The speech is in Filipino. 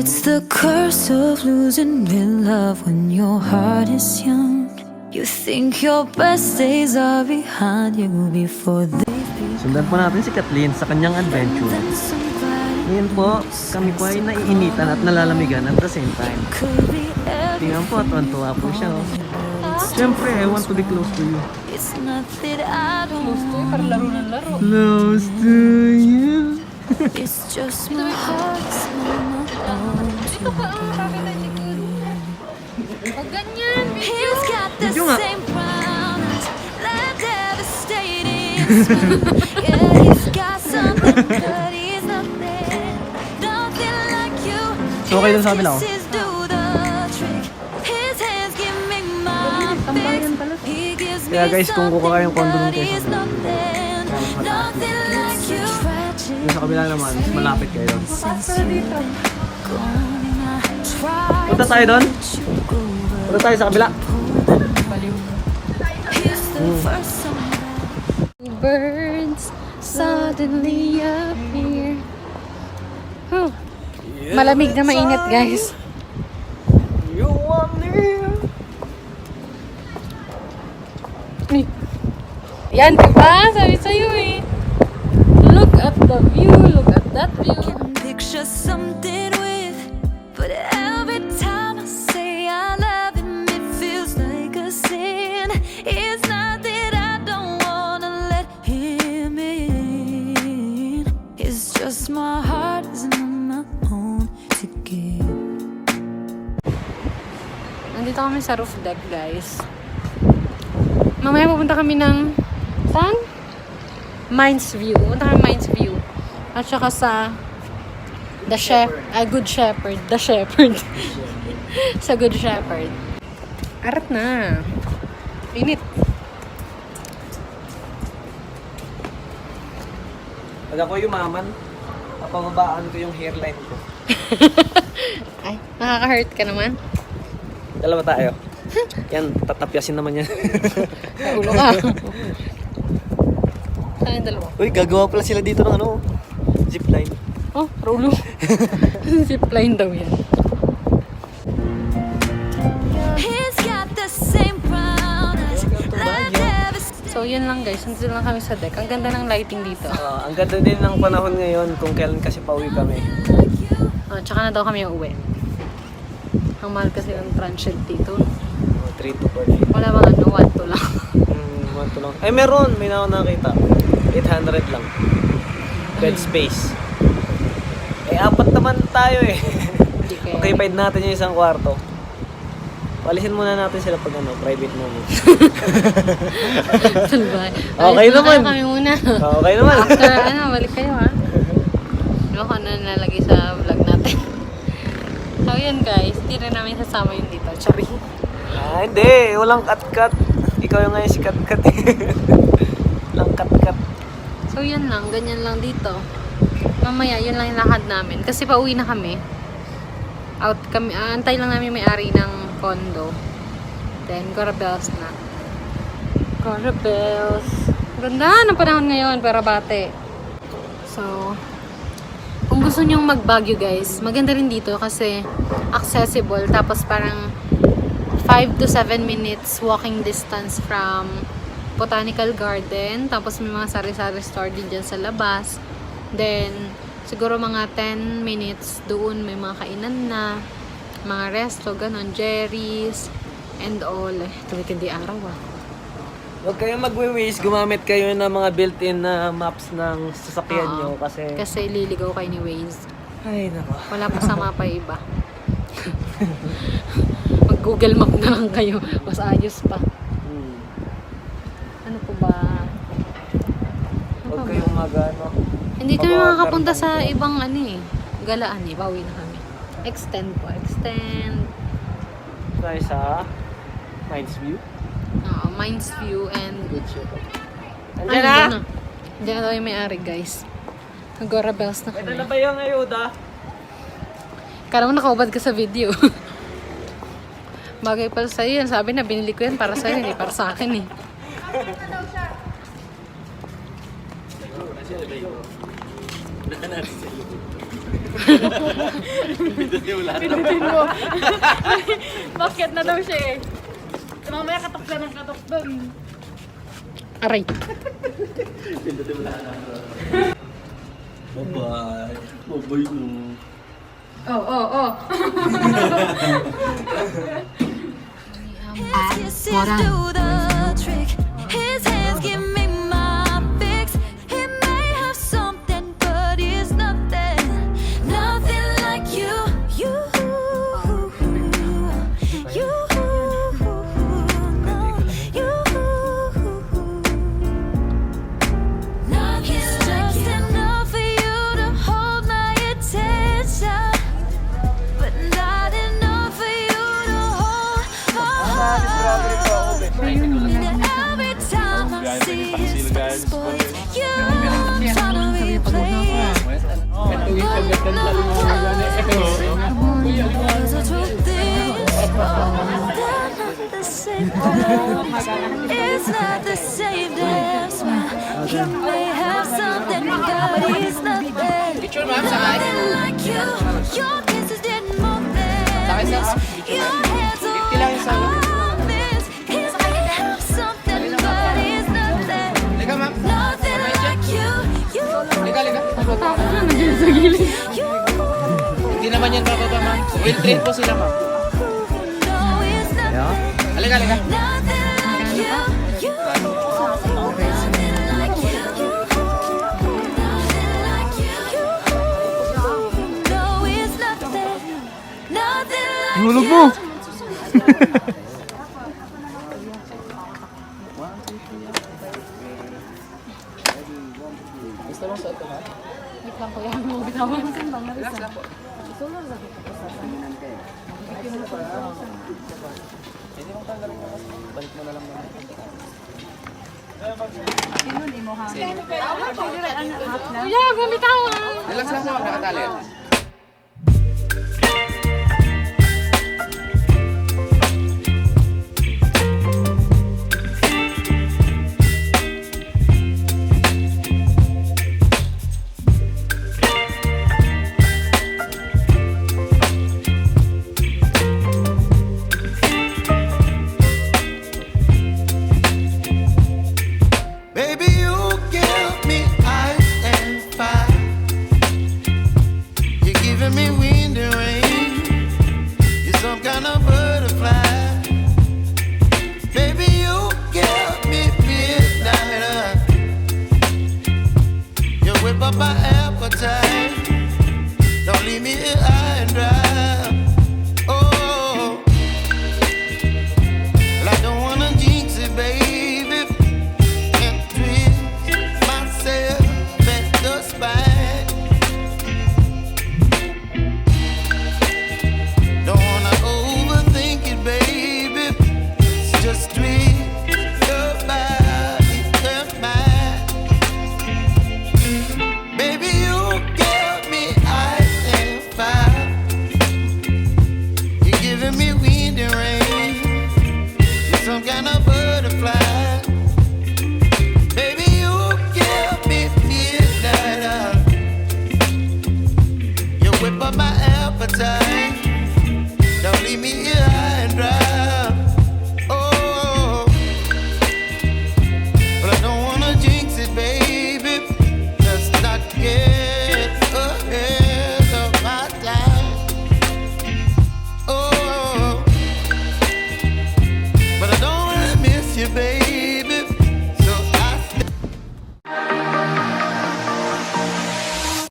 It's the curse of losing real love when your heart is young. You think your best days are behind you before they begin. Sundan po natin si Kathleen sa kanyang adventure. Ngayon po, kami po ay naiinitan at nalalamigan at the same time. Tingnan po, tuwan-tuwa po siya. Oh. Siyempre, I want to be close to you. It's not that I don't Gusto eh, para laro ng laro. Close to you. It's just my heart's on my own. Dito ka, sabi na Jikun. Huwag ganyan, He's got the Video nga. same brown eyes, like devastating smile. Yeah, he's got something, but he's not there. Nothing like you. So, okay dun sa kabila, oh. His kisses do the trick. His hands give me my fix. He gives me Kaya guys, kung kukuha kayong condo something, dun but kayo he's sa not there. Nothing like you. Yung sa kabila naman, mas malapit kayo doon. para dito. Punta tayo doon? Punta tayo sa kabila. Baliw. Here's the first song. Birds suddenly appear. Huh. Malamig na mainit, guys. You want me? Ay. Yan, diba? Sabi sa'yo eh. Look at the view, look at that view. Picture something with, but every time I say I love him, it feels like a sin. It's not that I don't wanna let him in. It's just my heart isn't on my own to give. Nandito kami sa roof deck, guys. Mamaya pupunta kami ng... Saan? Mines View. Pupunta kami Mines View. At saka sa... Good Shepherd. The Shepherd. Sa Good Shepherd. Arat na. Init. Pag ako yumaman, papababaan ko yung hairline ko. Ay, nakaka-hurt ka naman. Dalawa tayo. Yan, tatapyasin naman yan. Sa ulo ka. Saan yung dalawa? Uy, gagawa pala sila dito ng ano, zipline. Oh, Rolo. Zipline daw yan. He's got the same brown eyes, like devastating. So, yun lang guys. Nandito lang kami sa deck. Ang ganda ng lighting dito. Ang ganda din ng panahon ngayon kung kailan kasi pauwi kami. Tsaka na daw kami uwi. Ang mahal kasi ng transit dito. 3 to 4. Wala bang ano, 1 to lang. 1 to lang. Ay, meron. May nakita. 800 lang. Bed space. Eh, 4 naman tayo eh. Hindi kaya. Okay, paid natin yung isang kwarto. Palisin muna natin sila pag ano, private moment. Salbay. Okay naman. Kami muna. Okay naman. After, balik kayo ha. Ano ko na nalagay sa vlog natin. So, yun guys. Hindi rin namin sasama yun dito. Sorry. Hindi. Walang cut-cut. Ikaw yung ngayon si cut-cut eh. Walang cut-cut. So, yun lang. Ganyan lang dito. Mamaya, yun lang yung lakad namin. Kasi pauwi na kami. Out kami. Antay lang namin may-ari ng condo. Then, Gorabels na. Gorabels. Ganda ng panahon ngayon para bate. So, kung gusto nyong mag-Baguio guys, maganda rin dito kasi accessible. Tapos parang 5 to 7 minutes walking distance from Botanical Garden. Tapos may mga sari-sari store din dyan sa labas. Then, siguro mga 10 minutes doon may mga kainan na, mga resto, ganon, Jerry's, and all. Tumitindi araw ah. Huwag kayong magwe-waste. Gumamit kayo ng mga built-in na maps ng sasakyan Oo. nyo kasi... Kasi liligaw kayo ni Waze. Ay, nako. Wala pa sa mapa yung iba. Mag-Google Map na lang kayo. Mas ayos pa. Ano po ba? Huwag kayong mag-ano. Hindi kami Pag- makakapunta sa ibang ano eh. Galaan eh. Bawi na kami. Extend po. Extend. Tayo sa Mines View. Mines View and... Andiyan na! Diyan na daw yung may-ari guys. Agora bells na Pwede kami. na ba yung ayuda? Kala mo nakaubad ka sa video. Bagay pala sa'yo yan. Sabi na binili ko yan para sa'yo. Hindi para sa akin eh. Pindutin mo. Bakit na daw siya eh. Mamaya katok ka ng katok doon. Aray. Bye-bye. Bye-bye no. Oh. His kisses do the trick. His hands give me my fix. He may have something, but he's nothing. Nothing like you. You. No, you. Nothing just enough for you to hold my attention, but not enough for you to hold my heart. Every time I see his face, boy, you're trying to replay it. The truth is, they're not the same. It's not the same dance. He may have something, but he's nothing. Nothing like you. Your kisses did more than this. Your hands are miss. He may have something, but he's nothing. Nothing like you. Takot na nandiyan sa gilid. Hindi naman yan bababa, ma'am. Well trained po sila, ma'am. No, it's nothing. Halika. Nothing like you. Nothing like you. Nothing like you. No, it's nothing. Nothing like you. Hulog mo! Gusto mo sa ito, ma'am? Wait lang kuya, mo bitawan mo sa bang Relax lang po. Hindi mo tanggalin mo kasi. Balik mo na lang muna. Kuya, gumitawan. Relax lang po, nakatali. Baby, you give me ice and fire. You're giving me wind and rain. You're some kind of butterfly. Baby, you give me midnight. You whip up my appetite. Don't leave me here high and dry. Oh, well, I don't wanna jinx it, baby. Whip up my appetite. Don't leave me